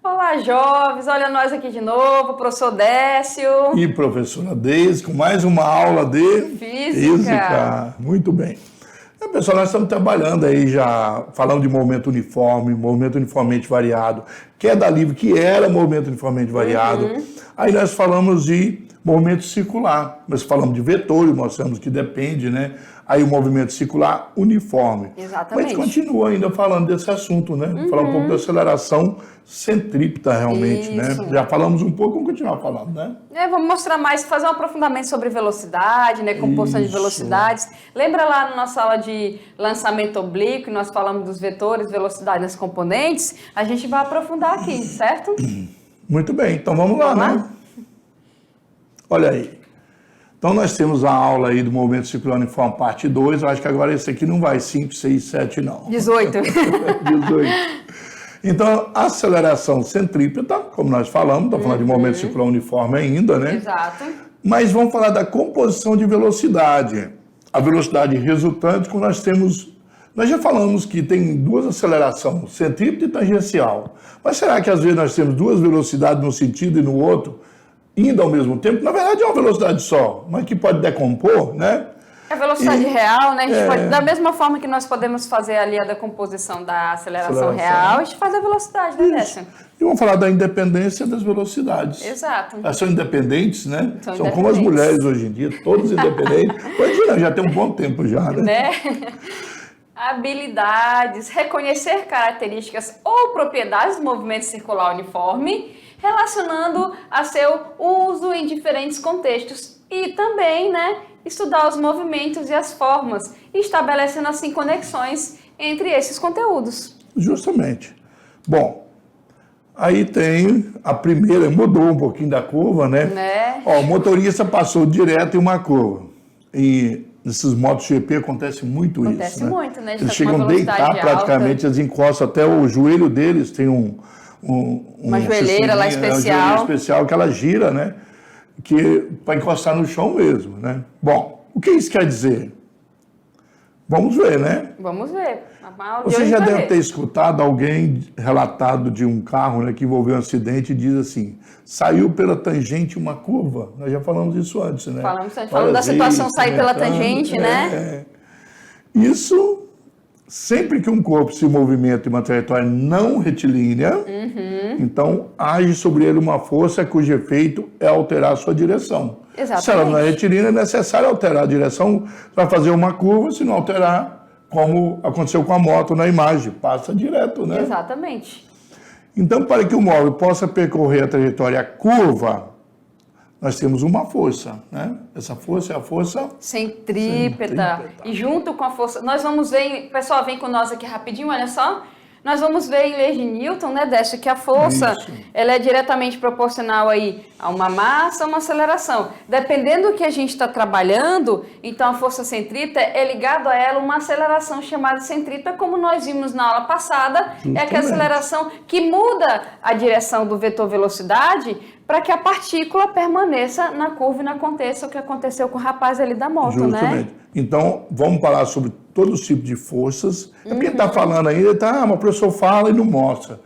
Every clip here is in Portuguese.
Olá, jovens! Olha nós aqui de novo, professor Décio. E professora Deise, com mais uma aula de Física. Muito bem. Então, pessoal, nós estamos trabalhando aí já, falando de movimento uniforme, movimento uniformemente variado, queda livre, que era movimento uniformemente variado. Aí nós falamos de movimento circular, nós falamos de vetor, mostramos que depende, né? Aí o movimento circular uniforme. Exatamente. Mas continua ainda falando desse assunto, né? Falar um pouco da aceleração centrípeta, realmente, né? Já falamos um pouco, vamos continuar falando, né? Vamos mostrar mais, fazer um aprofundamento sobre velocidade, né? Composição de velocidades. Lembra lá na nossa aula de lançamento oblíquo, nós falamos dos vetores, velocidade das componentes? A gente vai aprofundar aqui, certo? Muito bem, então vamos lá, né? Olha aí. Então nós temos a aula aí do movimento circular uniforme, parte 2. Eu acho que agora esse aqui não vai 5, 6, 7, não. 18. 18. Então, a aceleração centrípeta, como nós falamos, estamos falando de movimento circular uniforme ainda, né? Exato. Mas vamos falar da composição de velocidade. A velocidade resultante, quando nós temos... Nós já falamos que tem duas acelerações, centrípeta e tangencial. Mas será que às vezes nós temos duas velocidades num sentido e no outro, indo ao mesmo tempo? Na verdade é uma velocidade só, mas que pode decompor, né? A velocidade real, né? A gente pode, da mesma forma que nós podemos fazer ali a decomposição da aceleração real, a gente faz a velocidade, né, Décio? E vamos falar da independência das velocidades. Exato. Elas são independentes, né? São como as mulheres hoje em dia, todas independentes. Imagina, já tem um bom tempo já, né? Habilidades, reconhecer características ou propriedades do movimento circular uniforme, relacionando a seu uso em diferentes contextos e também, né, estudar os movimentos e as formas, estabelecendo assim conexões entre esses conteúdos. Justamente. Bom, aí tem a primeira, mudou um pouquinho da curva, né? Ó, o motorista passou direto em uma curva. E nesses MotoGP acontece muito isso. Acontece muito, né? Eles chegam a deitar praticamente, eles encostam até o joelho deles, tem uma joelheira lá especial. Uma joelheira especial que ela gira, né? Que para encostar no chão mesmo, né? Bom, o que isso quer dizer? Vamos ver, né? Vamos ver. Você já deve ter escutado alguém relatado de um carro, né, que envolveu um acidente e diz assim, saiu pela tangente uma curva. Nós já falamos isso antes, né? Falando da situação sair pela tangente, né? Isso, sempre que um corpo se movimenta em uma trajetória não retilínea, então age sobre ele uma força cujo efeito é alterar a sua direção. Exatamente. Se ela não é retilínea, é necessário alterar a direção para fazer uma curva, se não alterar, como aconteceu com a moto na imagem, passa direto, né? Exatamente. Então, para que o móvel possa percorrer a trajetória curva, nós temos uma força, né? Essa força é a força centrípeta. E junto com a força, nós vamos ver, pessoal, vem com nós aqui rapidinho, olha só. Nós vamos ver em leis de Newton, né, Décio, que a força, ela é diretamente proporcional aí a uma massa, a uma aceleração. Dependendo do que a gente está trabalhando, então a força centrípeta é ligada a ela uma aceleração chamada centrípeta, como nós vimos na aula passada, é aquela aceleração que muda a direção do vetor velocidade para que a partícula permaneça na curva e não aconteça o que aconteceu com o rapaz ali da moto, né? Então, vamos falar sobre todos os tipos de forças. É porque ele está falando ainda, mas o professor fala e não mostra.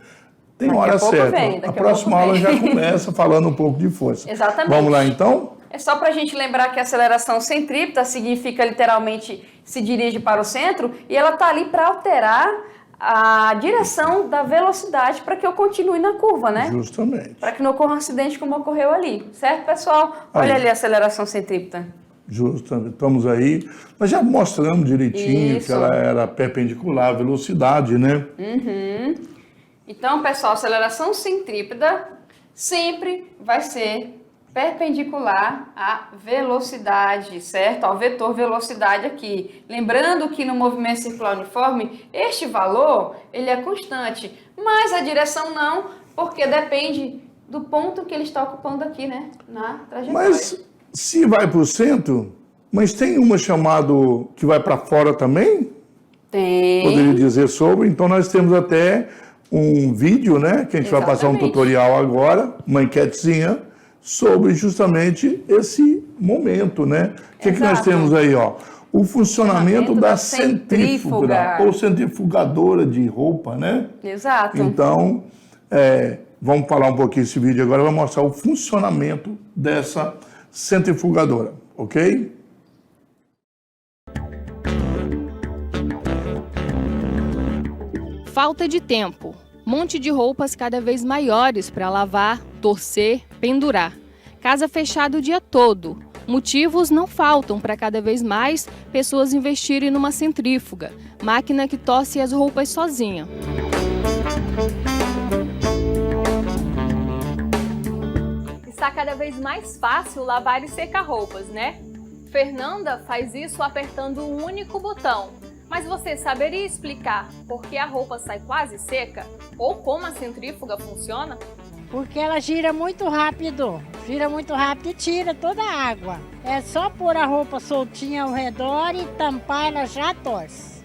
Tem hora certa. A próxima aula já começa falando um pouco de força. Exatamente. Vamos lá, então? É só para a gente lembrar que a aceleração centrípeta significa literalmente se dirige para o centro e ela está ali para alterar a direção da velocidade para que eu continue na curva, né? Justamente. Para que não ocorra um acidente como ocorreu ali. Certo, pessoal? Olha ali a aceleração centrípeta. Justamente. Estamos aí. Nós já mostramos direitinho que ela era perpendicular à velocidade, né? Então, pessoal, a aceleração centrípeta sempre vai ser perpendicular à velocidade, certo? Ao vetor velocidade aqui. Lembrando que no movimento circular uniforme, este valor, ele é constante, mas a direção não, porque depende do ponto que ele está ocupando aqui, né? Na trajetória. Mas se vai para o centro, mas tem uma chamado que vai para fora também? Tem. Poderia dizer sobre, então nós temos até um vídeo, né? Que a gente vai passar um tutorial agora, uma enquetezinha, sobre justamente esse momento, né? O que nós temos aí, ó? O funcionamento da centrífuga, ou centrifugadora de roupa, né? Exato. Então, vamos falar um pouquinho desse vídeo agora, vai mostrar o funcionamento dessa centrifugadora, ok? Falta de tempo. Monte de roupas cada vez maiores para lavar, torcer, pendurar. Casa fechada o dia todo. Motivos não faltam para cada vez mais pessoas investirem numa centrífuga, máquina que torce as roupas sozinha. Está cada vez mais fácil lavar e secar roupas, né? Fernanda faz isso apertando um único botão. Mas você saberia explicar por que a roupa sai quase seca? Ou como a centrífuga funciona? Porque ela gira muito rápido e tira toda a água. É só pôr a roupa soltinha ao redor e tampar, ela já torce.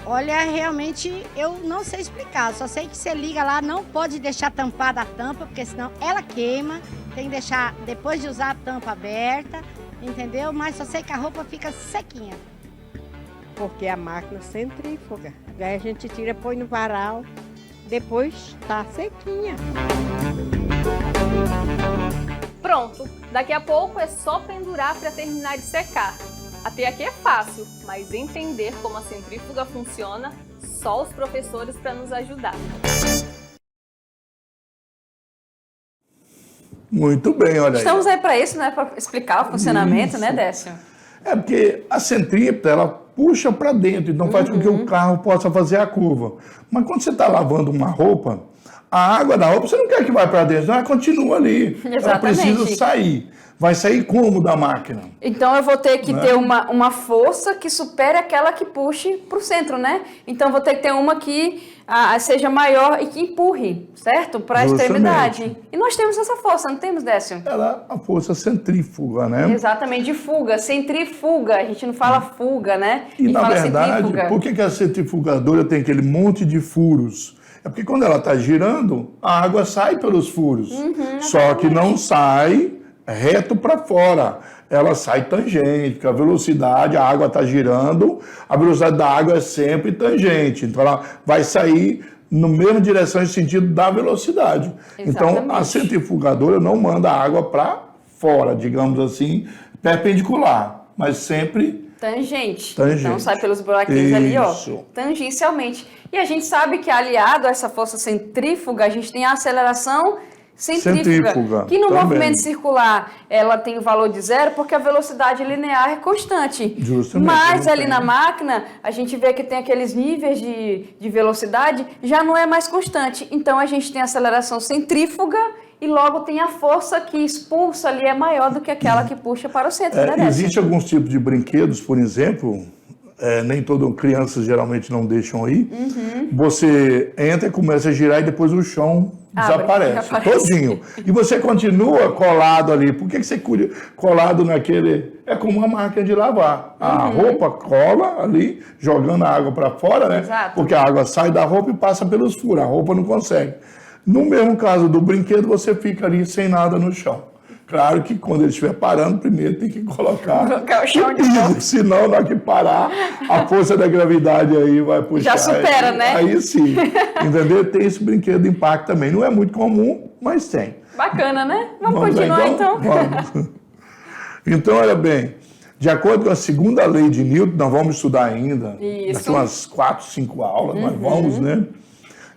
Olha, realmente eu não sei explicar, só sei que você liga lá, não pode deixar tampada a tampa, porque senão ela queima, tem que deixar, depois de usar a tampa aberta, entendeu? Mas só sei que a roupa fica sequinha. Porque a máquina centrífuga, aí a gente tira, põe no varal, depois tá sequinha. Pronto, daqui a pouco é só pendurar para terminar de secar. Até aqui é fácil, mas entender como a centrífuga funciona, só os professores para nos ajudar. Muito bem, olha aí. Estamos aí para isso, né? Para explicar o funcionamento, né, Décio? Porque a centrípeta, ela puxa para dentro, então faz com que o carro possa fazer a curva. Mas quando você está lavando uma roupa, a água da roupa, você não quer que vá para dentro, ela continua ali. Exatamente. Ela precisa sair. Vai sair como da máquina? Então eu vou ter que ter uma força que supere aquela que puxe para o centro, né? Então eu vou ter que ter uma que seja maior e que empurre, certo? Para a extremidade. E nós temos essa força, não temos, Décio? Ela é a força centrífuga, né? Exatamente, de fuga, centrífuga. A gente não fala fuga, né? E na fala verdade, centrífuga. por que a centrifugadora tem aquele monte de furos? É porque quando ela está girando, a água sai pelos furos. Só que não sai reto para fora. Ela sai tangente, porque a velocidade, a água está girando, a velocidade da água é sempre tangente. Então ela vai sair na mesma direção em sentido da velocidade. Exatamente. Então a centrifugadora não manda a água para fora, digamos assim, perpendicular, mas sempre tangente. Tangente. Então sai pelos buraquinhos ali, ó, Isso. tangencialmente. E a gente sabe que aliado a essa força centrífuga, a gente tem a aceleração centrífuga, que no também. movimento circular ela tem o valor de zero porque a velocidade linear é constante. Justamente, Mas ali tem. na máquina a gente vê que tem aqueles níveis de velocidade, já não é mais constante. Então a gente tem a aceleração centrífuga e logo tem a força que expulsa ali é maior do que aquela que puxa para o centro. Né, Existem alguns tipos de brinquedos, por exemplo, nem todas crianças geralmente não deixam ir. Você entra e começa a girar e depois o chão desaparece todinho. E você continua colado ali. Por que você colado naquele... É como uma máquina de lavar. A roupa cola ali, jogando a água para fora, né? Exato. Porque a água sai da roupa e passa pelos furos. A roupa não consegue. No mesmo caso do brinquedo, você fica ali sem nada no chão. Claro que quando ele estiver parando, primeiro tem que colocar o chão de piso, senão na hora que parar, a força da gravidade aí vai puxar. Já supera, né? Aí sim, entendeu? Tem esse brinquedo de impacto também. Não é muito comum, mas tem. Bacana, né? Vamos continuar então? Vamos. Então, olha bem, de acordo com a segunda lei de Newton, nós vamos estudar ainda, daqui umas 4, 5 aulas, nós vamos, né?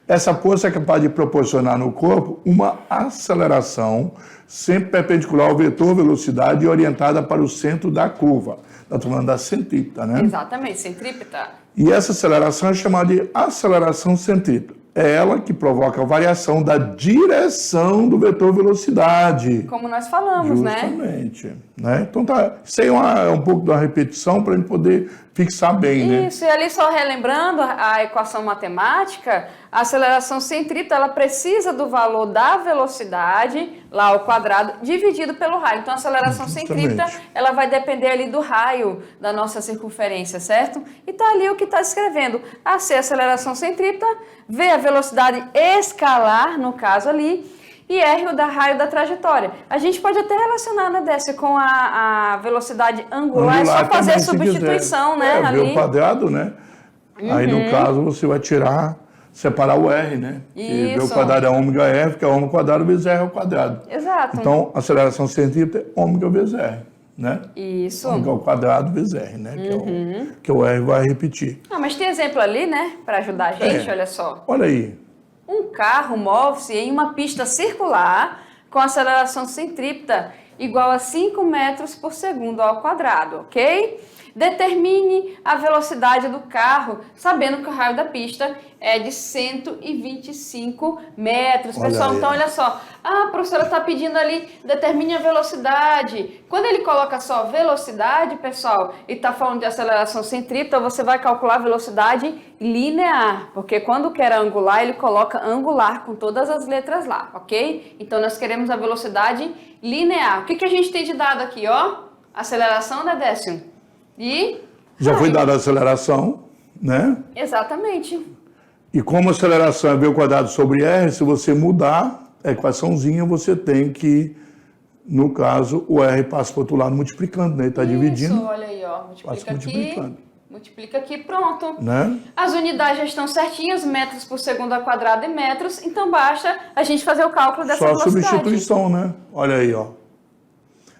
Essa força é capaz de proporcionar no corpo uma aceleração sempre perpendicular ao vetor velocidade e orientada para o centro da curva. Estamos falando da centrípeta, né? Exatamente, centrípeta. E essa aceleração é chamada de aceleração centrípeta. É ela que provoca a variação da direção do vetor velocidade. Como nós falamos, Justamente, né? Então, isso aí é um pouco da repetição para a gente poder fixar bem, né? Isso, e ali só relembrando a equação matemática, a aceleração centrípeta, ela precisa do valor da velocidade, lá ao quadrado, dividido pelo raio. Então, a aceleração centrípeta, ela vai depender ali do raio da nossa circunferência, certo? E tá ali o que está escrevendo. A C, aceleração centrípeta, V, a velocidade escalar, no caso ali, e R o da raio da trajetória. A gente pode até relacionar, né, Décio, com a velocidade angular, é só fazer a substituição, né? V ao quadrado, né? Aí, no caso, você vai separar o R, né? E V ao quadrado é ômega R, que é ômega ao quadrado vezes R ao quadrado. Exato. Então, a aceleração centrípeta é ômega vezes R, né? Isso. Ômega ao quadrado vezes R, né? Que o R vai repetir. Ah, mas tem exemplo ali, né? Para ajudar a gente, olha só. Olha aí. Um carro move-se em uma pista circular com aceleração centrípeta igual a 5 metros por segundo ao quadrado, ok? Determine a velocidade do carro, sabendo que o raio da pista é de 125 metros. Pessoal, então olha só. Ah, a professora está pedindo ali, determine a velocidade. Quando ele coloca só velocidade, pessoal, e está falando de aceleração centrípeta, você vai calcular a velocidade linear. Porque quando quer angular, ele coloca angular com todas as letras lá, ok? Então nós queremos a velocidade linear. O que a gente tem de dado aqui, ó? Aceleração, né, Décio? Já foi dada a aceleração, né? Exatamente. E como a aceleração é V ao quadrado sobre R, se você mudar a equaçãozinha, você tem que, no caso, o R passa para o outro lado multiplicando, né? Ele está dividindo. Isso, olha aí, ó. Multiplica aqui, pronto. Né? As unidades já estão certinhas, metros por segundo ao quadrado e metros, então basta a gente fazer o cálculo dessa velocidade. Só substituição, né? Olha aí, ó.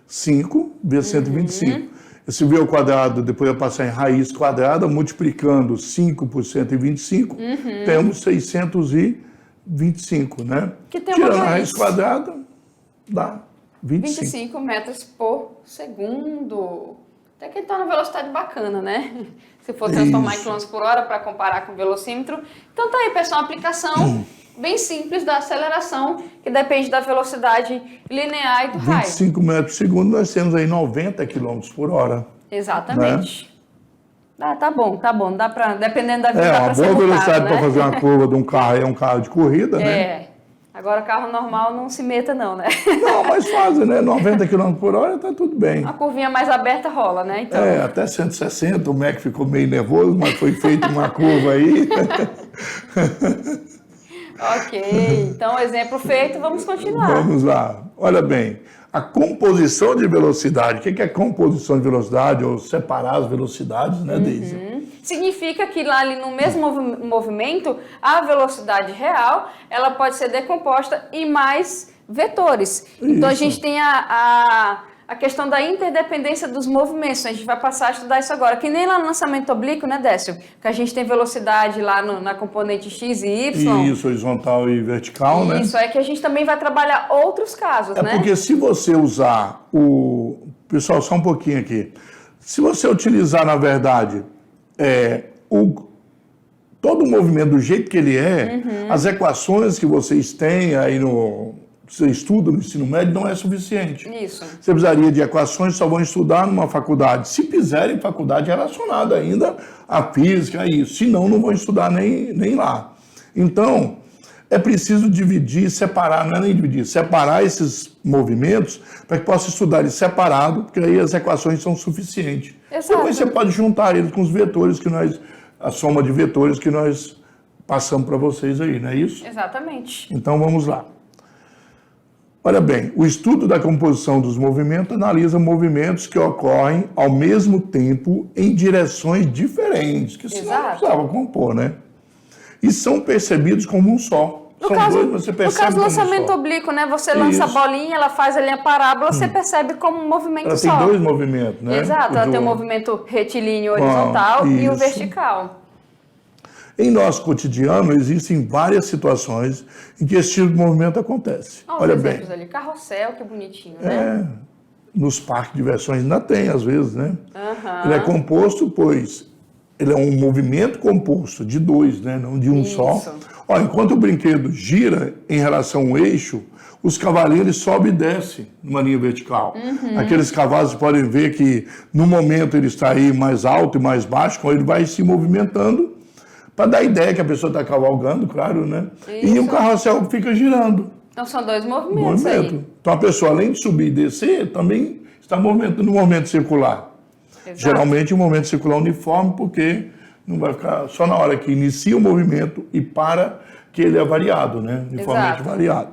5 vezes 125. Esse V ao quadrado, depois vai passar em raiz quadrada, multiplicando 5 por 125, temos 625, né? Que tem tirando a raiz quadrada, dá 25 metros por segundo. Até que ele está na velocidade bacana, né? Se for transformar em quilômetros por hora para comparar com o velocímetro. Então tá aí, pessoal, uma aplicação bem simples da aceleração, que depende da velocidade linear e do raio. 25 metros por segundo, nós temos aí 90 km por hora. Exatamente. Né? Tá bom. Dá pra, dependendo da vida, dá pra ser uma boa velocidade, né? para fazer uma curva de um carro, é um carro de corrida, né? Agora, carro normal não se meta não, né? Não, mas fazem, né? 90 km por hora tá tudo bem. Uma curvinha mais aberta rola, né? Então... até 160, o Mac ficou meio nervoso, mas foi feita uma curva aí. Ok, então exemplo feito, vamos continuar. Vamos lá. Olha bem, a composição de velocidade. O que é composição de velocidade? Ou separar as velocidades, né, Deise? Significa que lá ali no mesmo movimento, a velocidade real, ela pode ser decomposta em mais vetores. Então a gente tem a questão da interdependência dos movimentos. A gente vai passar a estudar isso agora. Que nem lá no lançamento oblíquo, né, Décio? Que a gente tem velocidade lá na componente X e Y. Isso, horizontal e vertical, né? Isso, é que a gente também vai trabalhar outros casos, né? Porque se você usar Pessoal, só um pouquinho aqui. Se você utilizar, na verdade, todo o movimento do jeito que ele é, as equações que vocês têm aí você estuda no ensino médio, não é suficiente. Isso. Você precisaria de equações, só vão estudar numa faculdade. Se fizerem faculdade relacionada ainda à física, a isso. Senão, não vão estudar nem lá. Então, é preciso dividir, separar, não é nem dividir, separar esses movimentos para que possa estudar eles separado, porque aí as equações são suficientes. Exato. Depois você pode juntar eles com os vetores a soma de vetores que nós passamos para vocês aí, não é isso? Exatamente. Então, vamos lá. Olha bem, o estudo da composição dos movimentos analisa movimentos que ocorrem ao mesmo tempo em direções diferentes, que senão não precisava compor, né? E são percebidos como um só. No caso do lançamento oblíquo, né? Você lança a bolinha, ela faz ali a parábola, você percebe como um movimento só. Ela tem dois movimentos, né? Exato, ela tem o movimento retilíneo horizontal e o vertical. Em nosso cotidiano, existem várias situações em que esse tipo de movimento acontece. Olha bem. Ali. Carrossel, que bonitinho, né? Nos parques de diversões ainda tem, às vezes, né? Ele é composto, pois ele é um movimento composto de dois, né? Não de um só. Olha, enquanto o brinquedo gira em relação ao eixo, os cavaleiros sobem e descem numa linha vertical. Aqueles cavalos podem ver que, no momento, ele está aí mais alto e mais baixo, quando ele vai se movimentando, para dar a ideia que a pessoa está cavalgando, claro, né? Isso. E o carrossel fica girando. Então são dois movimentos aí. Então a pessoa, além de subir e descer, também está movimentando no movimento circular. Exato. Geralmente um movimento circular uniforme, porque não vai ficar só na hora que inicia o movimento e para que ele é variado, né? Uniformemente variado.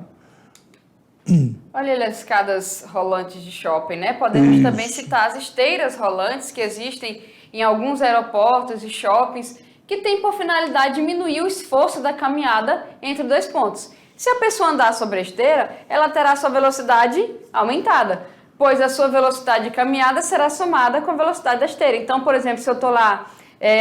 Olha ali as escadas rolantes de shopping, né? Podemos Isso. também citar as esteiras rolantes que existem em alguns aeroportos e shoppings, que tem por finalidade diminuir o esforço da caminhada entre dois pontos. Se a pessoa andar sobre a esteira, ela terá sua velocidade aumentada, pois a sua velocidade de caminhada será somada com a velocidade da esteira. Então, por exemplo, se eu estou lá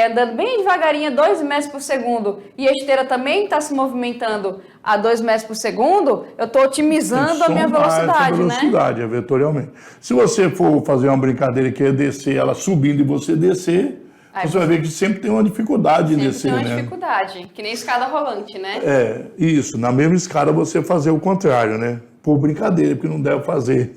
andando bem devagarinho, 2 metros por segundo, e a esteira também está se movimentando a 2 metros por segundo, eu estou otimizando a minha velocidade, né? Vetorialmente. Se você for fazer uma brincadeira que é descer ela subindo e você descer, você vai ver que sempre tem uma dificuldade em descer, né? Sempre tem uma dificuldade, que nem escada rolante, né? Isso. Na mesma escada você fazer o contrário, né? Por brincadeira, porque não deve fazer.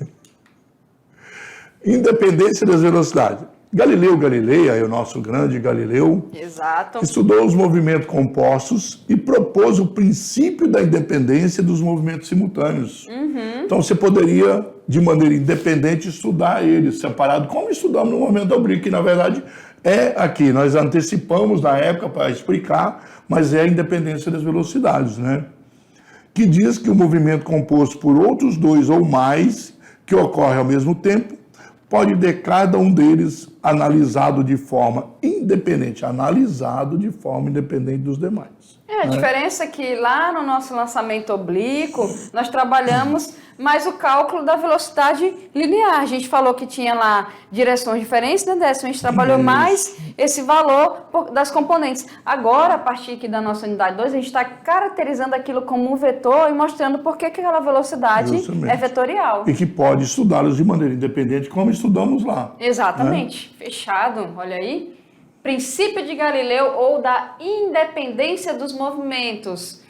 Independência das velocidades. Galileu Galilei, aí o nosso grande Galileu, Exato. estudou os movimentos compostos e propôs o princípio da independência dos movimentos simultâneos. Então você poderia, de maneira independente, estudar eles separado, como estudamos no movimento oblíquo, que na verdade é aqui. Nós antecipamos na época para explicar, mas é a independência das velocidades, né? Que diz que o movimento composto por outros dois ou mais, que ocorre ao mesmo tempo, pode ter cada um deles analisado de forma independente dos demais. A diferença é que lá no nosso lançamento oblíquo, nós trabalhamos mais o cálculo da velocidade linear. A gente falou que tinha lá direções diferentes, né, Décio? A gente trabalhou mais esse valor das componentes. Agora, a partir aqui da nossa unidade 2, a gente está caracterizando aquilo como um vetor e mostrando por que aquela velocidade é vetorial. E que pode estudá-los de maneira independente, como estudamos lá. Exatamente. Né? Fechado, olha aí. Princípio de Galileu ou da independência dos movimentos.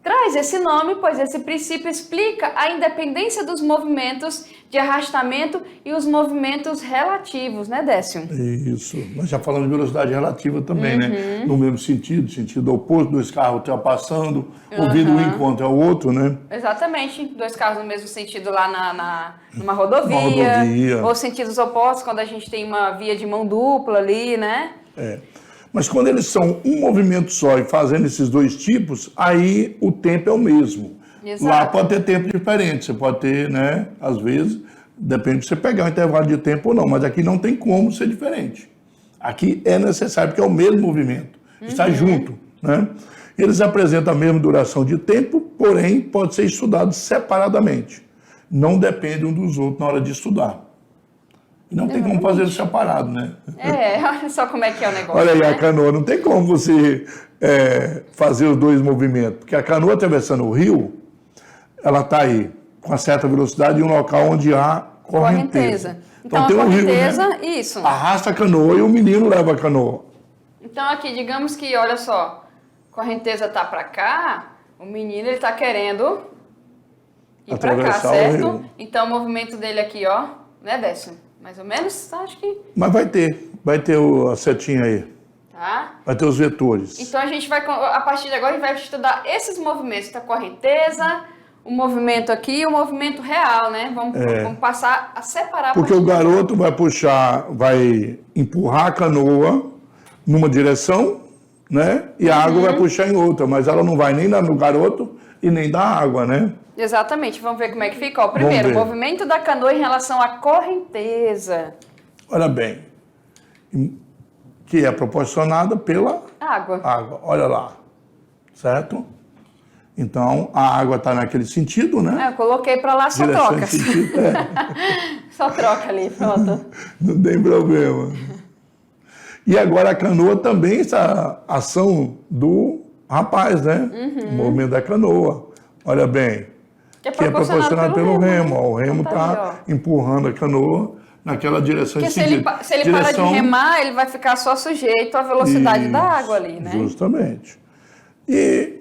Traz esse nome, pois esse princípio explica a independência dos movimentos de arrastamento e os movimentos relativos, né, Décio? Isso. Nós já falamos de velocidade relativa também, né? No mesmo sentido oposto, 2 carros ultrapassando, ouvindo um encontro ao outro, né? Exatamente. 2 carros no mesmo sentido lá numa rodovia. Ou sentidos opostos, quando a gente tem uma via de mão dupla ali, né? Mas quando eles são um movimento só e fazendo esses 2 tipos, aí o tempo é o mesmo. Exato. Lá pode ter tempo diferente, você pode ter, né, às vezes, depende de você pegar um intervalo de tempo ou não, mas aqui não tem como ser diferente. Aqui é necessário, porque é o mesmo movimento, está junto, né? Eles apresentam a mesma duração de tempo, porém, pode ser estudado separadamente. Não depende um dos outros na hora de estudar. E não tem como fazer separado, né? Olha só como é que é o negócio. Olha aí, né? a canoa, não tem como você fazer os 2 movimentos. Porque a canoa atravessando o rio, ela está aí com uma certa velocidade em um local onde há correnteza. Então tem a correnteza, rio, né? Isso. Arrasta a canoa e o menino leva a canoa. Então aqui, digamos que, olha só, a correnteza tá para cá, o menino ele tá querendo ir para cá, Atravessar o certo? rio. Então o movimento dele aqui, ó, né, Décio? Mais ou menos, acho que... Mas vai ter a setinha aí. Tá? Vai ter os vetores. Então a gente vai, a partir de agora, a gente vai estudar esses movimentos da correnteza, o movimento aqui e o movimento real, né? Vamos passar a separar. Porque o garoto vai vai empurrar a canoa numa direção, né? E a água vai puxar em outra, mas ela não vai nem no garoto e nem da água, né? Exatamente, vamos ver como é que fica. Ó, primeiro, o movimento da canoa em relação à correnteza. Olha bem, que é proporcionada pela água. Olha lá, certo? Então, a água está naquele sentido, né? Eu coloquei para lá, só Direção troca. Só troca ali, pronto. Não tem problema. E agora a canoa também, essa ação do rapaz, né? O movimento da canoa. Olha bem. Que é proporcionado pelo remo. O remo está empurrando a canoa naquela direção. Porque se ele para de remar, ele vai ficar só sujeito à velocidade da água ali, né? Justamente. E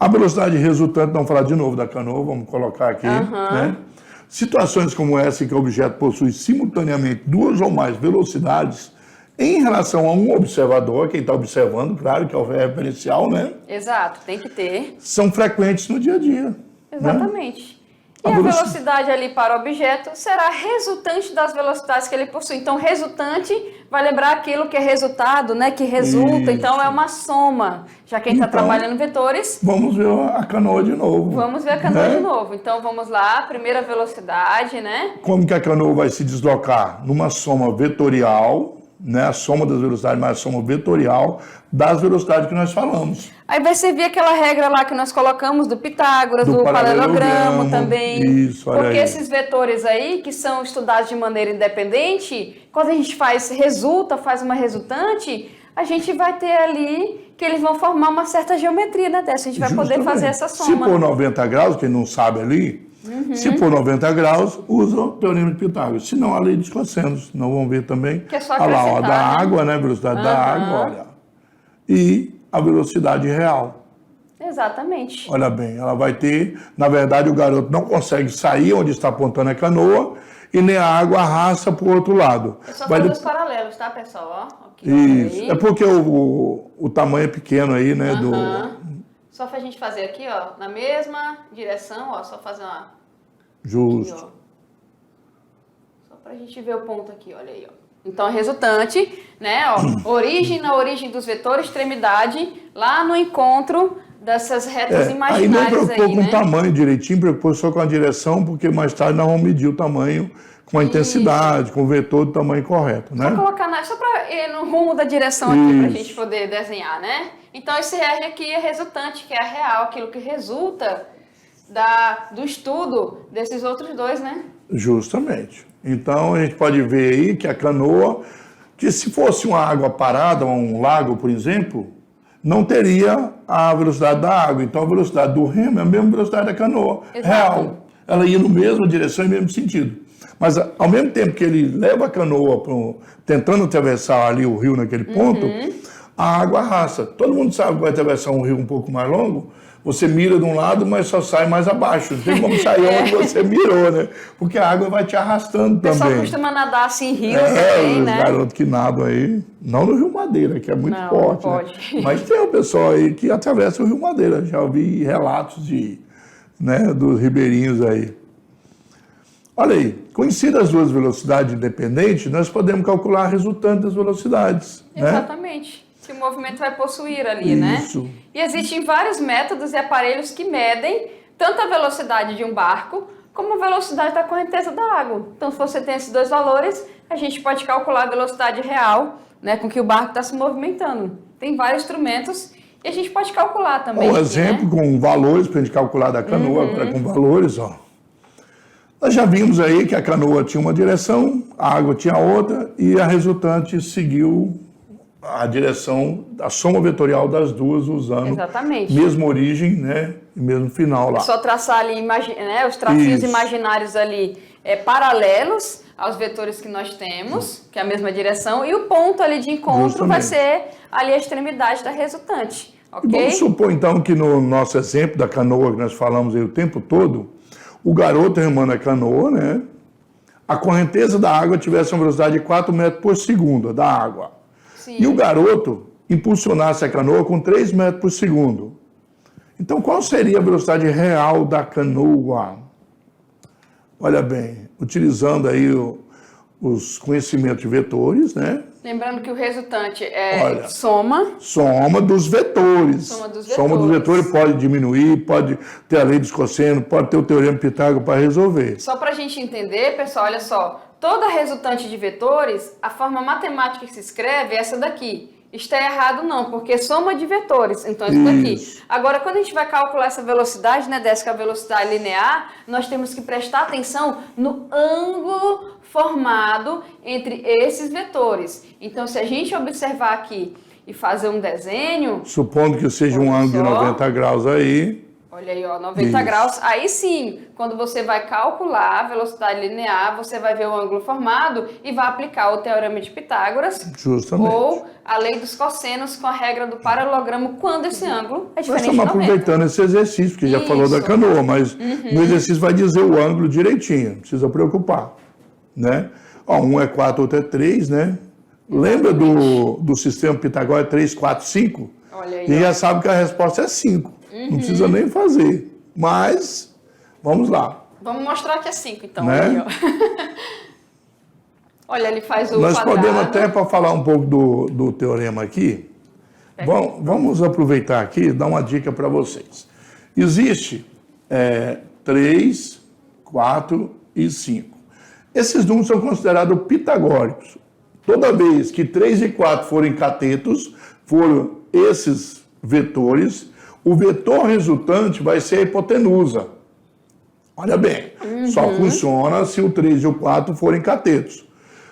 a velocidade resultante, vamos falar de novo da canoa, vamos colocar aqui, né? Situações como essa, em que o objeto possui simultaneamente 2 ou mais velocidades, em relação a um observador, quem está observando, claro, que é o referencial, né? Exato, tem que ter. São frequentes no dia a dia. Exatamente. Né? E a velocidade ali para o objeto será resultante das velocidades que ele possui. Então, resultante vai lembrar aquilo que é resultado, né? Que resulta. Isso. Então, é uma soma. Já quem está trabalhando em vetores... Vamos ver a canoa de novo. Vamos ver a canoa de novo. Então, vamos lá. Primeira velocidade, né? Como que a canoa vai se deslocar? Numa soma vetorial, né? A soma das velocidades mais a soma vetorial das velocidades que nós falamos. Aí vai servir aquela regra lá que nós colocamos do Pitágoras, do paralelogramo também. Isso, olha porque aí. Esses vetores aí, que são estudados de maneira independente, quando a gente faz uma resultante, a gente vai ter ali que eles vão formar uma certa geometria, né, dessa. A gente vai poder fazer essa soma. Se for 90 graus, quem não sabe ali, se for 90 graus, usa o teorema de Pitágoras. Se não, a lei dos cossenos. Não vão ver também. Que é só acrescentar, lá, ó, da água, né? Velocidade da água, olha. E a velocidade real. Exatamente. Olha bem, ela vai ter... Na verdade, o garoto não consegue sair onde está apontando a canoa e nem a água arrasta para o outro lado. É só fazer os paralelos, tá, pessoal? Ó, aqui, isso. É porque o tamanho é pequeno aí, né? Só pra gente fazer aqui, ó, na mesma direção, ó, só fazer uma... Justo. Aqui, ó. Só pra gente ver o ponto aqui, olha aí, ó. Então, a resultante, né, ó, na origem dos vetores, extremidade, lá no encontro dessas retas imaginárias aí, não preocupou aí, com né? o tamanho direitinho, preocupou só com a direção, porque mais tarde nós vamos medir o tamanho com a intensidade, com o vetor do tamanho correto, né? Só colocar só para ir no rumo da direção aqui, para a gente poder desenhar, né? Então, esse R aqui é resultante, que é a real, aquilo que resulta do estudo desses outros dois, né? Justamente. Então, a gente pode ver aí que a canoa, que se fosse uma água parada, um lago, por exemplo, não teria a velocidade da água. Então, a velocidade do remo é a mesma velocidade da canoa. Exato. Real. Ela ia na mesma direção e no mesmo sentido. Mas, ao mesmo tempo que ele leva a canoa tentando atravessar ali o rio naquele ponto, a água arrasta. Todo mundo sabe que vai atravessar um rio um pouco mais longo, você mira de um lado, mas só sai mais abaixo. Não tem como sair onde você mirou, né? Porque a água vai te arrastando também. O pessoal costuma nadar assim em rio também, os né? garotos que nadam aí, não no Rio Madeira, que é muito forte, não pode. Né? Mas tem o pessoal aí que atravessa o Rio Madeira. Já ouvi relatos dos ribeirinhos aí. Olha aí, conhecidas as duas velocidades independentes, nós podemos calcular a resultante das velocidades. Exatamente. Né? Que o movimento vai possuir ali, Isso. né? E existem vários métodos e aparelhos que medem tanto a velocidade de um barco como a velocidade da correnteza da água. Então, se você tem esses dois valores, a gente pode calcular a velocidade real, né, com que o barco está se movimentando. Tem vários instrumentos e a gente pode calcular também. Um exemplo, né? Com valores, para a gente calcular da canoa, com valores, ó. Nós já vimos aí que a canoa tinha uma direção, a água tinha outra e a resultante seguiu a direção, a soma vetorial das duas usando mesma origem, né, e mesmo final lá. É só traçar ali, né, os tracinhos imaginários ali paralelos aos vetores que nós temos, que é a mesma direção, e o ponto ali de encontro vai ser ali a extremidade da resultante, ok? E vamos supor então que no nosso exemplo da canoa que nós falamos aí o tempo todo, o garoto remando a canoa, né, a correnteza da água tivesse uma velocidade de 4 metros por segundo da água. Sim. E o garoto impulsionasse a canoa com 3 metros por segundo. Então, qual seria a velocidade real da canoa? Olha bem, utilizando aí os conhecimentos de vetores, né? Lembrando que o resultante é soma dos vetores. Soma dos vetores pode diminuir, pode ter a lei dos cossenos, pode ter o teorema de Pitágoras para resolver. Só para a gente entender, pessoal, olha só. Toda resultante de vetores, a forma matemática que se escreve é essa daqui. Está errado não, porque é soma de vetores, então isso daqui. Agora, quando a gente vai calcular essa velocidade, né, dessa velocidade linear, nós temos que prestar atenção no ângulo formado entre esses vetores. Então, se a gente observar aqui e fazer um desenho... Supondo que seja um ângulo de 90 graus aí... Olha aí, ó, 90 graus. Aí sim, quando você vai calcular a velocidade linear, você vai ver o ângulo formado e vai aplicar o teorema de Pitágoras. Justamente. Ou a lei dos cossenos com a regra do paralelogramo, quando esse ângulo é diferente de 90. Nós estamos aproveitando esse exercício, porque já falou da canoa, mas no exercício vai dizer o ângulo direitinho, não precisa preocupar, né? Ó, um é 4, outro é 3, né? Lembra do sistema Pitagórico 3, 4, 5? Olha aí. E já sabe que a resposta é 5. Não precisa nem fazer. Mas, vamos lá. Vamos mostrar que é 5, então. Né? Aí, ó. Olha, ele faz o Nós quadrado. podemos até, para falar um pouco do teorema aqui, vamos aproveitar aqui e dar uma dica para vocês. Existe 3, 4 e 5. Esses números são considerados pitagóricos. Toda vez que 3 e 4 forem catetos, foram esses vetores, o vetor resultante vai ser a hipotenusa. Olha bem, só funciona se o 3 e o 4 forem catetos.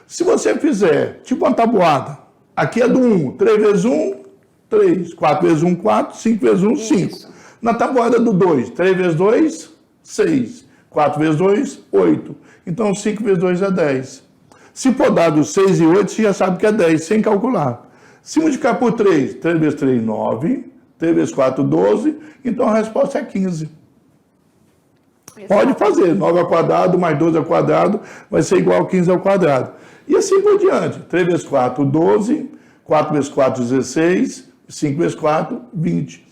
Se você fizer, tipo uma tabuada, aqui é do 1, 3 vezes 1, 3, 4 vezes 1, 4, 5 vezes 1, 5. Isso. Na tabuada do 2, 3 vezes 2, 6, 4 vezes 2, 8. Então 5 vezes 2 é 10. Se for dado 6 e 8, você já sabe que é 10, sem calcular. Se multiplicar por 3, 3 vezes 3, 9, 3 vezes 4, 12, então a resposta é 15. Pode fazer, 9 ao quadrado mais 12 ao quadrado vai ser igual a 15 ao quadrado. E assim por diante. 3 vezes 4, 12, 4 vezes 4, 16, 5 vezes 4, 20.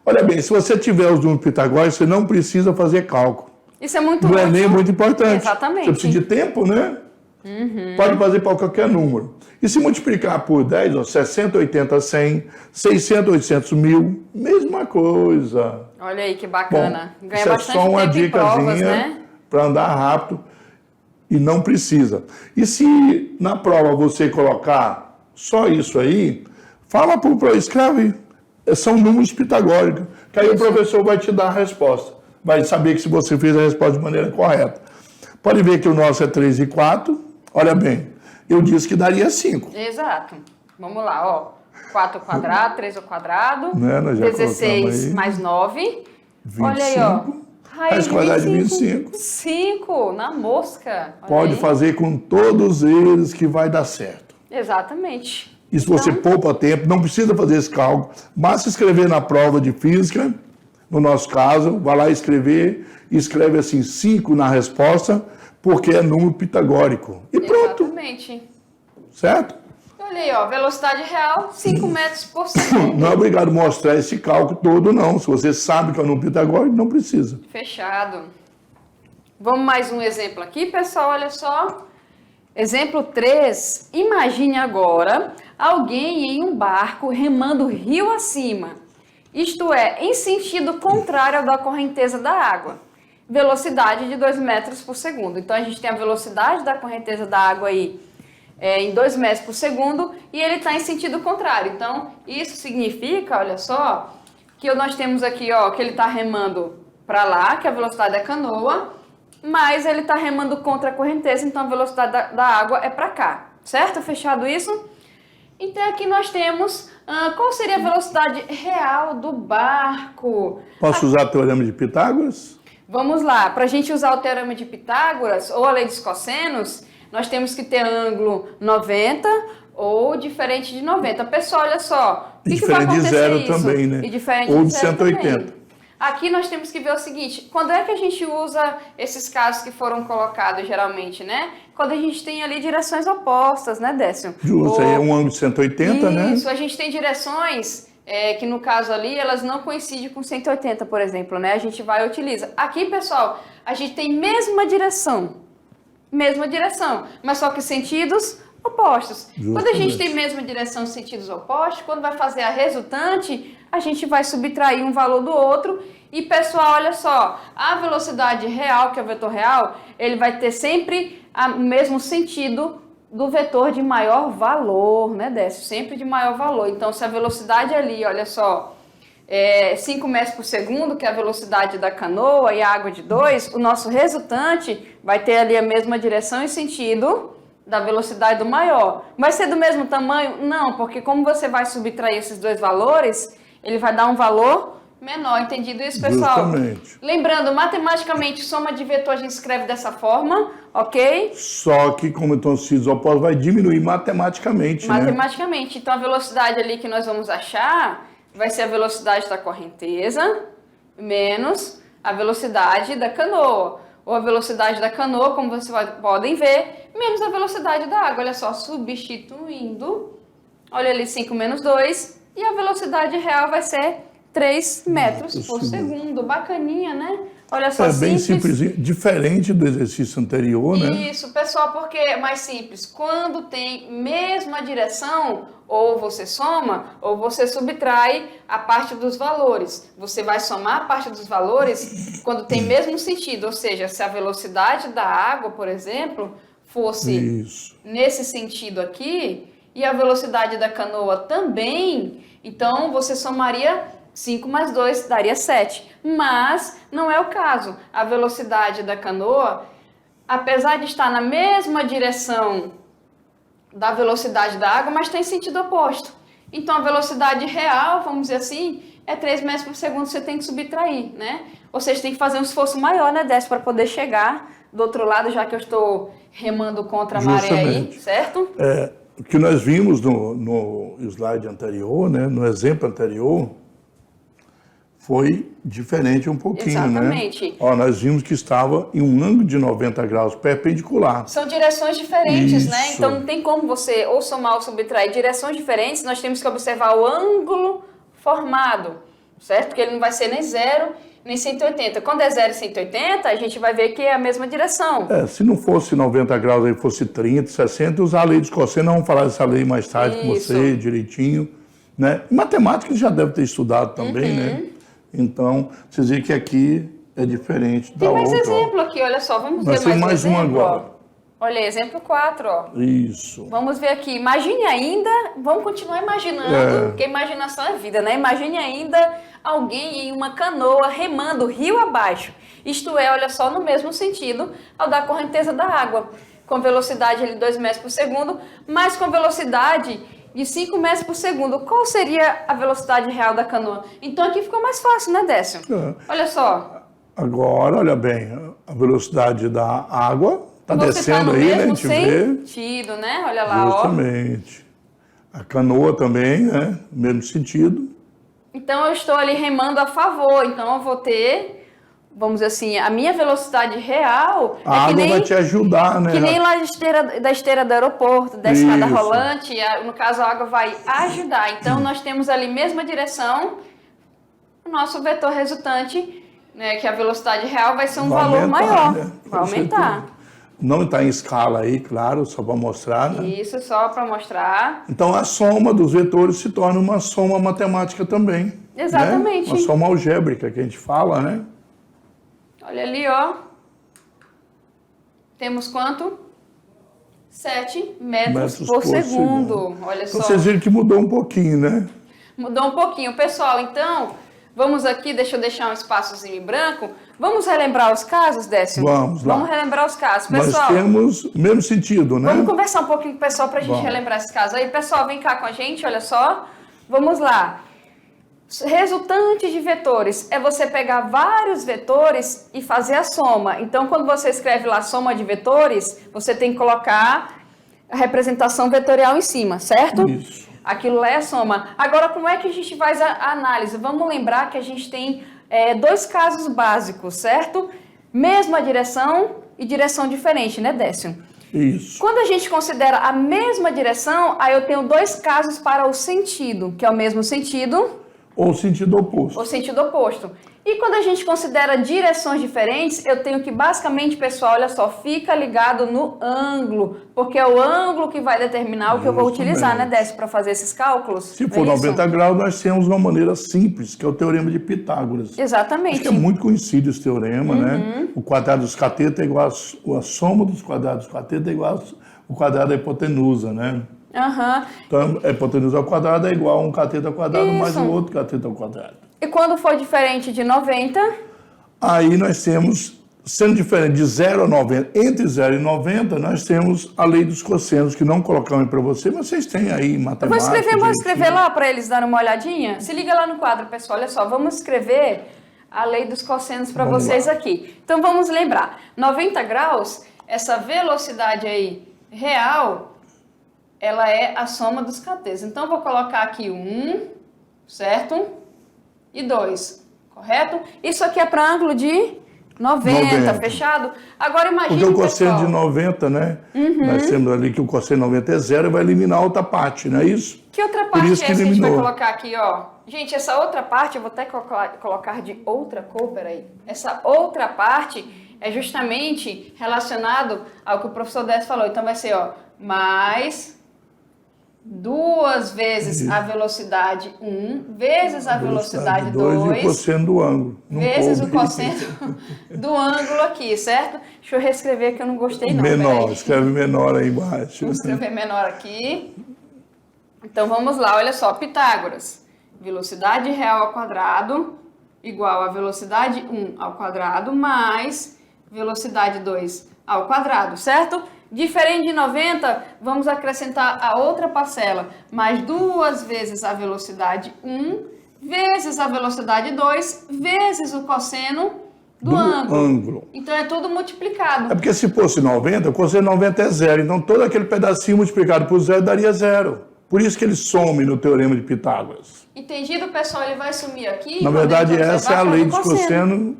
Olha bem, se você tiver os números pitagóricos, você não precisa fazer cálculo. Isso é muito No Enem é muito importante. Exatamente. Você precisa de tempo, né? Pode fazer para qualquer número. E se multiplicar por 10, ó, 60, 80, 100, 600, 800, 1000, mesma coisa. Olha aí que bacana. Bom, Ganha isso bastante é só uma tempo em provas, dicasinha né? para andar rápido e não precisa. E se na prova você colocar só isso aí, fala para o professor, escreve, são números pitagóricos, que aí o professor vai te dar a resposta. Vai saber que se você fez a resposta de maneira correta. Pode ver que o nosso é 3 e 4. Olha bem, eu disse que daria 5. Exato. Vamos lá, ó. 4 ao quadrado, 3 ao quadrado, Né, nós já 16 aí. mais 9. 25. Olha aí, ó. Raiz quadrada de 25. 5 na mosca. Olha Pode aí. fazer com todos eles que vai dar certo. Exatamente. E se você poupa tempo, não precisa fazer esse cálculo, basta escrever na prova de física, no nosso caso, vai lá escrever, escreve assim 5 na resposta, porque é número pitagórico. E pronto, Exatamente. certo? Olha aí, ó. Velocidade real, 5 metros por segundo. Não é obrigado a mostrar esse cálculo todo, não. Se você sabe que é um número pitagórico, não precisa. Fechado. Vamos mais um exemplo aqui, pessoal, olha só. Exemplo 3. Imagine agora alguém em um barco remando rio acima. Isto é, em sentido contrário ao da correnteza da água. Velocidade de 2 metros por segundo. Então, a gente tem a velocidade da correnteza da água aí em 2 metros por segundo e ele está em sentido contrário. Então, isso significa, olha só, que nós temos aqui, ó, que ele está remando para lá, que a velocidade da canoa, mas ele está remando contra a correnteza, então a velocidade da água é para cá, certo? Fechado isso? Então aqui nós temos qual seria a velocidade real do barco. Posso usar o teorema de Pitágoras? Vamos lá, para a gente usar o teorema de Pitágoras ou a lei dos cossenos, nós temos que ter ângulo 90 ou diferente de 90. Pessoal, olha só, o que vai Diferente de acontecer zero isso? também, né? E diferente Ou de de zero 180. também. Aqui nós temos que ver o seguinte, quando é que a gente usa esses casos que foram colocados geralmente, né? Quando a gente tem ali direções opostas, né, Décio? Justo, aí é um ângulo de 180, né? Isso, a gente tem direções que no caso ali, elas não coincidem com 180, por exemplo, né? A gente vai e utiliza. Aqui, pessoal, a gente tem mesma direção, mas só que sentidos opostos. Quando a gente tem mesma direção e sentidos opostos, quando vai fazer a resultante, a gente vai subtrair um valor do outro. E, pessoal, olha só, a velocidade real, que é o vetor real, ele vai ter sempre o mesmo sentido do vetor de maior valor, né, Décio? Sempre de maior valor. Então, se a velocidade ali, olha só, 5 metros por segundo, que é a velocidade da canoa, e a água de 2, o nosso resultante vai ter ali a mesma direção e sentido da velocidade do maior. Vai ser do mesmo tamanho? Não, porque como você vai subtrair esses dois valores, ele vai dar um valor menor. Entendido isso, pessoal? Justamente. Lembrando, matematicamente, soma de vetor a gente escreve dessa forma, ok? Só que, como estão os sentidos opostos, vai diminuir matematicamente, né? Matematicamente. Então, a velocidade ali que nós vamos achar vai ser a velocidade da correnteza menos a velocidade da canoa. Ou a velocidade da canoa, como vocês podem ver, menos a velocidade da água. Olha só, substituindo. Olha ali, 5 menos 2. E a velocidade real vai ser 3 metros por segundo. Bacaninha, né? Olha só, É bem simples, diferente do exercício anterior, né? Isso, pessoal, porque é mais simples. Quando tem mesma direção, ou você soma, ou você subtrai a parte dos valores. Você vai somar a parte dos valores quando tem mesmo sentido, ou seja, se a velocidade da água, por exemplo, fosse nesse sentido aqui, e a velocidade da canoa também, então você somaria 5 mais 2 daria 7. Mas não é o caso. A velocidade da canoa, apesar de estar na mesma direção da velocidade da água, mas tem sentido oposto. Então a velocidade real, vamos dizer assim, é 3 metros por segundo, você tem que subtrair, né? Ou seja, tem que fazer um esforço maior, né, Décio, para poder chegar do outro lado, já que eu estou remando contra a maré aí, certo? O que nós vimos no slide anterior, né, no exemplo anterior, foi diferente um pouquinho, Exatamente. Né? Ó, nós vimos que estava em um ângulo de 90 graus perpendicular. São direções diferentes, né? Então não tem como você ou somar ou subtrair direções diferentes, nós temos que observar o ângulo formado, certo? Porque ele não vai ser nem 0, nem 180. Quando é 0 e 180, a gente vai ver que é a mesma direção. Se não fosse 90 graus, aí fosse 30, 60, usar a lei dos cossenos, nós vamos falar dessa lei mais tarde com você, direitinho. Né? Matemática já deve ter estudado também, né? Então, vocês veem que aqui é diferente da outra. Tem mais exemplo aqui, olha só, vamos ver mais um exemplo. Agora. Olha, exemplo 4, ó. Isso. Vamos ver aqui, imagine ainda, vamos continuar imaginando, porque imaginação é vida, né? Imagine ainda alguém em uma canoa remando rio abaixo. Isto é, olha só, no mesmo sentido ao da correnteza da água, com velocidade de 2 metros por segundo, mas com velocidade de 5 metros por segundo. Qual seria a velocidade real da canoa? Então aqui ficou mais fácil, né, Décio? Olha só. Agora, olha bem, a velocidade da água está descendo aí, né? A gente vê. Sentido, né? Olha lá, justamente. Ó. A canoa também, né? Mesmo sentido. Então eu estou ali remando a favor, então eu vou ter, vamos dizer assim, a minha velocidade real... A água vai te ajudar, né? Que nem lá da esteira do aeroporto, da escada rolante, no caso a água vai ajudar. Então nós temos ali mesma direção, o nosso vetor resultante, né, que a velocidade real vai ser um valor maior. Né? Vai aumentar. Não está em escala aí, claro, só para mostrar, né? Isso, só para mostrar. Então a soma dos vetores se torna uma soma matemática também. Exatamente. Né? Uma soma algébrica que a gente fala, né? Olha ali, ó. Temos quanto? 7 metros por segundo. Olha só. Então vocês viram que mudou um pouquinho, né? Mudou um pouquinho. Pessoal, então, vamos aqui, deixa eu deixar um espaçozinho em branco. Vamos relembrar os casos, Décio? Vamos lá. Vamos relembrar os casos. Pessoal, nós temos o mesmo sentido, né? Vamos conversar um pouquinho com o pessoal para a gente relembrar esse caso aí. Pessoal, vem cá com a gente, olha só. Vamos lá. Resultante de vetores é você pegar vários vetores e fazer a soma. Então, quando você escreve lá soma de vetores, você tem que colocar a representação vetorial em cima, certo? Isso. Aquilo lá é a soma. Agora, como é que a gente faz a análise? Vamos lembrar que a gente tem 2 casos básicos, certo? Mesma direção e direção diferente, né, Décio? Isso. Quando a gente considera a mesma direção, aí eu tenho 2 casos para o sentido, que é o mesmo sentido... Ou sentido oposto. Ou sentido oposto. E quando a gente considera direções diferentes, eu tenho que basicamente, pessoal, olha só, fica ligado no ângulo, porque é o ângulo que vai determinar o que eu vou utilizar, né, Décio, para fazer esses cálculos. Se for 90 graus, nós temos uma maneira simples, que é o teorema de Pitágoras. Exatamente. Acho que é muito conhecido esse teorema, né? O quadrado dos catetos é igual a soma dos quadrados dos catetos é igual ao quadrado da hipotenusa, né? Então, a hipotenusa ao quadrado é igual a um cateto ao quadrado mais o outro cateto ao quadrado. E quando for diferente de 90? Aí nós temos, sendo diferente de 0 a 90, entre 0 e 90, nós temos a lei dos cossenos, que não colocamos para você, mas vocês têm aí matemática. Vou escrever lá para eles darem uma olhadinha? Se liga lá no quadro, pessoal, olha só, vamos escrever a lei dos cossenos para vocês aqui. Então vamos lembrar, 90 graus, essa velocidade aí real... ela é a soma dos catetos. Então, eu vou colocar aqui 1, certo? E 2, correto? Isso aqui é para ângulo de 90, fechado? Agora imagine, porque o cosseno pessoal, de 90, né? Nós temos ali que o cosseno de 90 é zero e vai eliminar a outra parte, não é isso? que outra Por parte é isso essa que que a gente vai eliminou. colocar aqui, ó? Gente, essa outra parte, eu vou até colocar de outra cor, peraí. Essa outra parte é justamente relacionado ao que o professor Décio falou. Então vai ser, ó, mais 2 vezes a velocidade 1, vezes a velocidade 2, e o cosseno do ângulo. Não vezes o coube. cosseno do ângulo aqui, certo? Deixa eu reescrever que eu não gostei não. Menor, peraí. escreve menor aí embaixo. Vamos escrever menor aqui. Então vamos lá, olha só, Pitágoras. Velocidade real ao quadrado igual a velocidade 1 ao quadrado mais velocidade 2 ao quadrado, certo? Diferente de 90, vamos acrescentar a outra parcela, mais 2 vezes a velocidade 1 vezes a velocidade 2 vezes o cosseno do ângulo. Então é tudo multiplicado. É porque se fosse 90, o cosseno de 90 é zero. Então todo aquele pedacinho multiplicado por zero daria zero. Por isso que ele some no teorema de Pitágoras. Entendido, pessoal? Ele vai sumir aqui. Na verdade, essa é a lei dos cossenos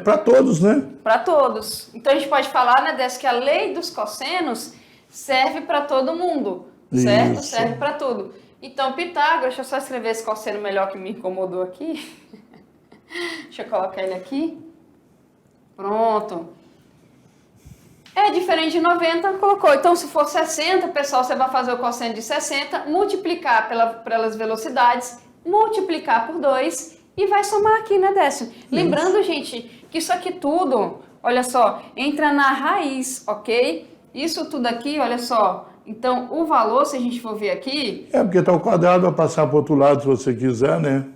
para todos, né? Para todos. Então a gente pode falar, né, Décio, que a lei dos cossenos serve para todo mundo, certo? Isso. Serve para tudo. Então, Pitágoras, deixa eu só escrever esse cosseno melhor que me incomodou aqui. Deixa eu colocar ele aqui. Pronto. É diferente de 90, colocou. Então, se for 60, pessoal, você vai fazer o cosseno de 60, multiplicar pelas velocidades, multiplicar por 2 e vai somar aqui, né, Décio? Lembrando, gente, que isso aqui tudo, olha só, entra na raiz, ok? Isso tudo aqui, olha só. Então, o valor, se a gente for ver aqui... É, porque tá o quadrado, vai passar para o outro lado se você quiser, né?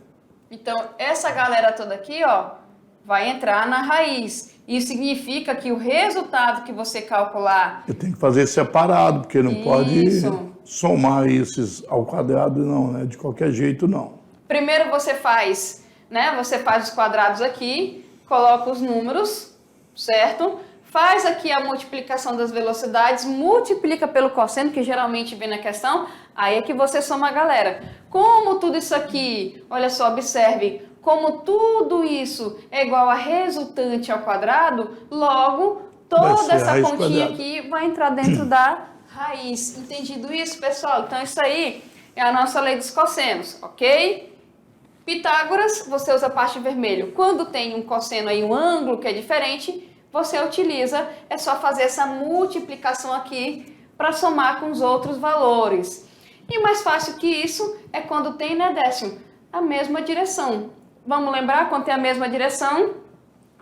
Então, essa galera toda aqui, ó, vai entrar na raiz. Isso significa que o resultado que você calcular... Eu tenho que fazer separado, porque não pode somar esses ao quadrado, não, né? De qualquer jeito, não. Primeiro você faz, né? Você faz os quadrados aqui, coloca os números, certo? Faz aqui a multiplicação das velocidades, multiplica pelo cosseno, que geralmente vem na questão, aí é que você soma a galera. Como tudo isso aqui, olha só, observe, como tudo isso é igual a resultante ao quadrado, logo toda essa continha aqui vai entrar dentro da raiz. Entendido isso, pessoal? Então isso aí é a nossa lei dos cossenos, ok? Pitágoras, você usa a parte vermelha. Quando tem um cosseno aí, um ângulo que é diferente, você utiliza, é só fazer essa multiplicação aqui para somar com os outros valores. E mais fácil que isso é quando tem, né, Décio, a mesma direção. Vamos lembrar, quando tem a mesma direção,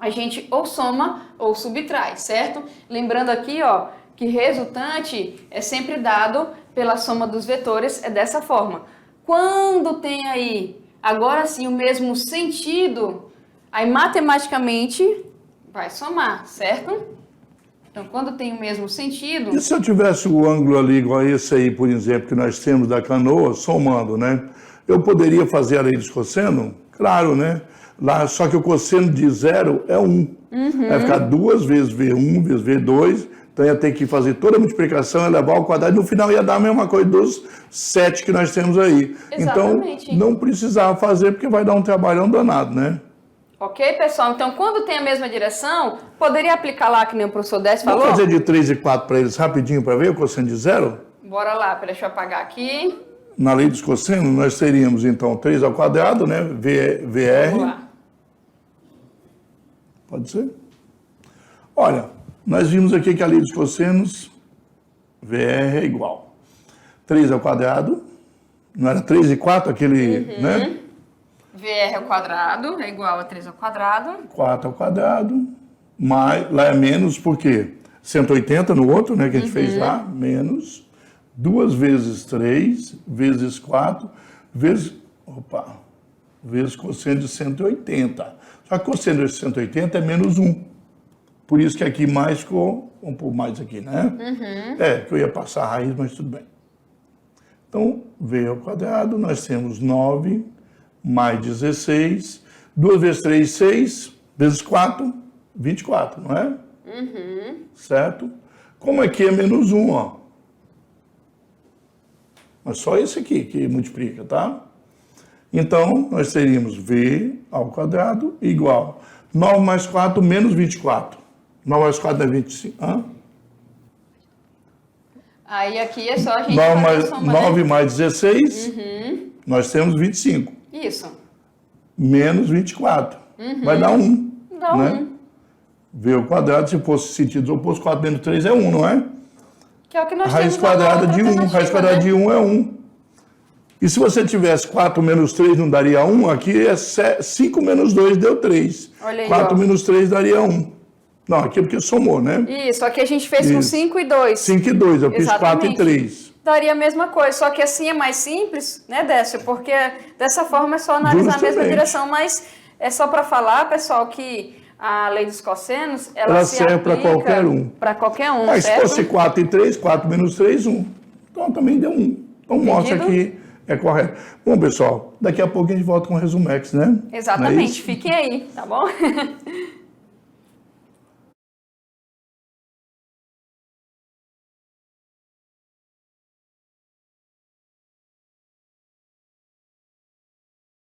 a gente ou soma ou subtrai, certo? Lembrando aqui, ó, que resultante é sempre dado pela soma dos vetores, é dessa forma. Quando tem aí, agora sim, o mesmo sentido, aí matematicamente vai somar, certo? Então, quando tem o mesmo sentido... E se eu tivesse o ângulo ali igual a esse aí, por exemplo, que nós temos da canoa, somando, né? Eu poderia fazer a lei dos cossenos? Claro, né? Lá, só que o cosseno de zero é 1. Vai ficar 2 vezes V1 vezes V2. Então ia ter que fazer toda a multiplicação, elevar ao quadrado, e no final ia dar a mesma coisa dos 7 que nós temos aí. Exatamente. Então, não precisava fazer, porque vai dar um trabalhão danado, né? Ok, pessoal? Então, quando tem a mesma direção, poderia aplicar lá, que nem o professor Décio falou? Vamos fazer de 3 e 4 para eles rapidinho para ver o cosseno de zero? Bora lá, deixa eu apagar aqui. Na lei dos cossenos, nós teríamos, então, 3 ao quadrado, né? VR. Vamos lá. Pode ser? Olha, nós vimos aqui que a lei dos cossenos, VR é igual. 3 ao quadrado, não era 3 e 4, aquele, né? VR ao quadrado é igual a 3 ao quadrado. 4 ao quadrado, mais, lá é menos, por quê? 180 no outro, né, que a gente fez lá, menos 2 vezes 3, vezes 4, vezes cosseno de 180. Só que cosseno de 180 é menos 1. Por isso que aqui mais ficou, vamos pôr mais aqui, né? É, que eu ia passar a raiz, mas tudo bem. Então, V ao quadrado, nós temos 9 mais 16, 2 vezes 3, 6, vezes 4, 24, não é? Certo? Como aqui é menos 1, ó. Mas só esse aqui que multiplica, tá? Então, nós teríamos V ao quadrado igual 9 mais 4 menos 24. 9 mais 4 é 25. Hã? Aí aqui é só a gente 9 fazer mais, a soma, 9 né? mais 16, nós temos 25. Isso. Menos 24. Vai dar 1. Dá né? 1. V ao quadrado, se fosse sentido oposto, 4 menos 3 é 1, não é? Que é o que nós Raiz temos lá na quadrada outra de 1. Raiz alternativa, quadrada né? de 1 é 1. E se você tivesse 4 menos 3 não daria 1, aqui é 5 menos 2 deu 3. Olha aí, 4 ó. menos 3 daria 1. Não, aqui é porque somou, né? Isso, aqui a gente fez com Isso. 5 e 2. 5 e 2, eu fiz 4 e Exatamente. 3. Daria a mesma coisa, só que assim é mais simples, né, Décio? Porque dessa forma é só analisar a mesma Justamente. direção, mas é só para falar, pessoal, que a lei dos cossenos, ela se serve pra aplica qualquer um. para qualquer um, Mas se certo? fosse 4 e 3, 4 menos 3, 1. Então também deu 1. Então mostra Entendido? que é correto. Bom, pessoal, daqui a pouco a gente volta com o Resumex, né? Não é Exatamente, isso? fiquem aí, tá bom?